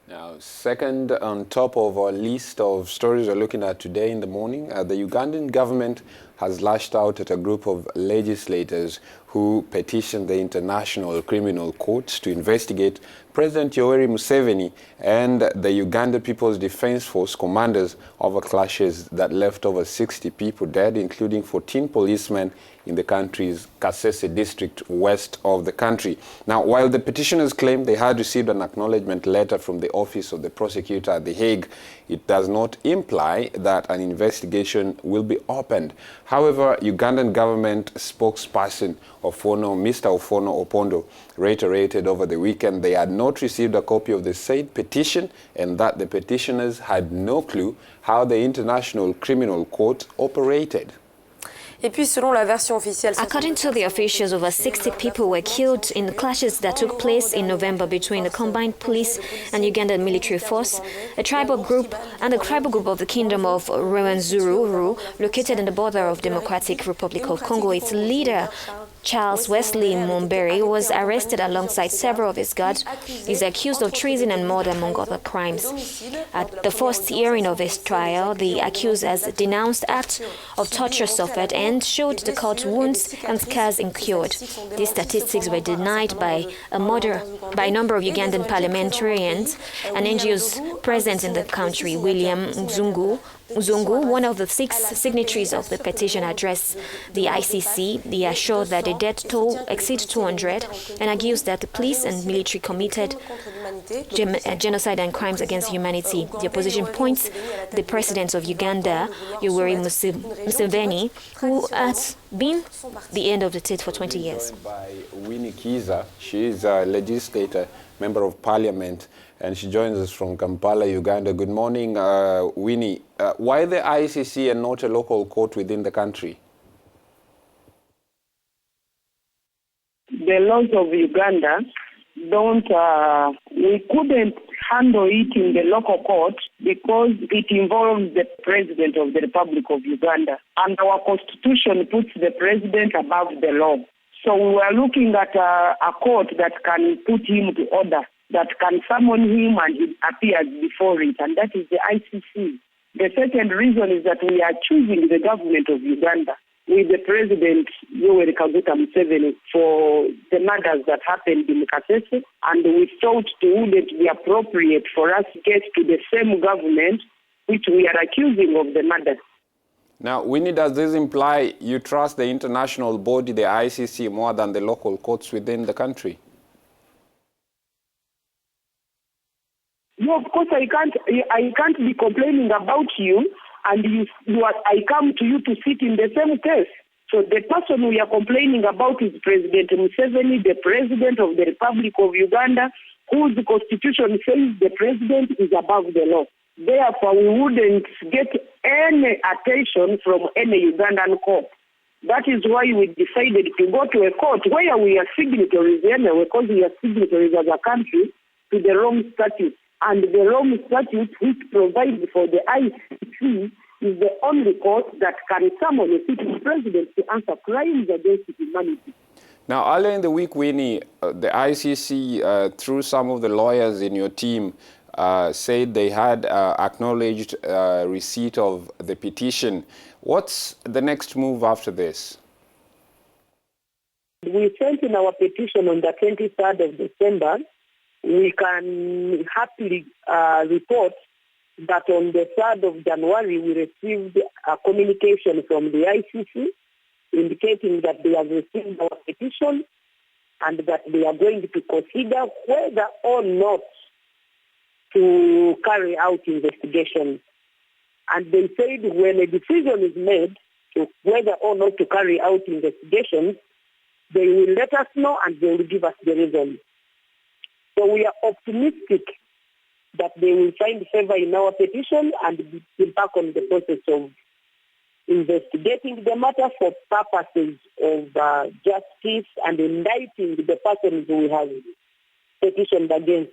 Now, second on top of our list of stories we're looking at today in the morning, the Ugandan government has lashed out at a group of legislators who petitioned the International Criminal Court to investigate President Yoweri Museveni and the Uganda People's Defense Force commanders over clashes that left over 60 people dead, including 14 policemen in the country's Kasese District west of the country. Now, while the petitioners claim they had received an acknowledgement letter from the office of the prosecutor at The Hague, it does not imply that an investigation will be opened. However, Ugandan government spokesperson Mr. Ofono Opondo reiterated over the weekend they had not received a copy of the said petition and that the petitioners had no clue how the International Criminal Court operated. According to the officials, over 60 people were killed in the clashes that took place in November between the combined police and Ugandan military force, a tribal group of the Kingdom of Rwenzururu, located in the border of Democratic Republic of Congo. Its leader, Charles Wesley Mumbere, was arrested alongside several of his guards. He's accused of treason and murder, among other crimes. At the first hearing of his trial, the accused has denounced acts of torture suffered and showed the court wounds and scars incurred. These statistics were denied by a number of Ugandan parliamentarians and NGOs present in the country. William Mzungu, one of the 6 signatories of the petition, addressed the ICC. He assured that the death toll exceeds 200 and argues that the police and military committed genocide and crimes against humanity. The opposition points the president of Uganda, Yoweri Museveni, who has been the end of the state for 20 years. By Winnie Kiza, she is a legislator, member of parliament, and she joins us from Kampala, Uganda. Good morning, Winnie. Why the ICC and not a local court within the country? The laws of Uganda we couldn't handle it in the local court because it involves the president of the Republic of Uganda. And our constitution puts the president above the law. So we are looking at a court that can put him to order, that can summon him and he appears before it, and that is the ICC. The second reason is that we are choosing the government of Uganda with the president Yoweri Museveni for the murders that happened in Kasese, and we thought it wouldn't be appropriate for us to get to the same government which we are accusing of the murder. Now, Winnie, does this imply you trust the international body, the ICC, more than the local courts within the country? No, of course I can't be complaining about you, and I come to you to sit in the same case. So the person we are complaining about is President Museveni, the President of the Republic of Uganda, whose constitution says the president is above the law. Therefore, we wouldn't get any attention from any Ugandan court. That is why we decided to go to a court where we are signatories anyway, because we are signatories as a country to the Rome Statute. And the Rome Statute, which provides for the ICC, is the only court that can summon a sitting president to answer crimes against humanity. Now, earlier in the week, Winnie, the ICC, through some of the lawyers in your team, said they had acknowledged receipt of the petition. What's the next move after this? We sent in our petition on the 23rd of December. We can happily report that on the 3rd of January, we received a communication from the ICC indicating that they have received our petition and that they are going to consider whether or not to carry out investigations. And they said when a decision is made to whether or not to carry out investigations, they will let us know and they will give us the reason. So we are optimistic that they will find favor in our petition and embark on the process of investigating the matter for purposes of justice and indicting the persons we have petitioned against.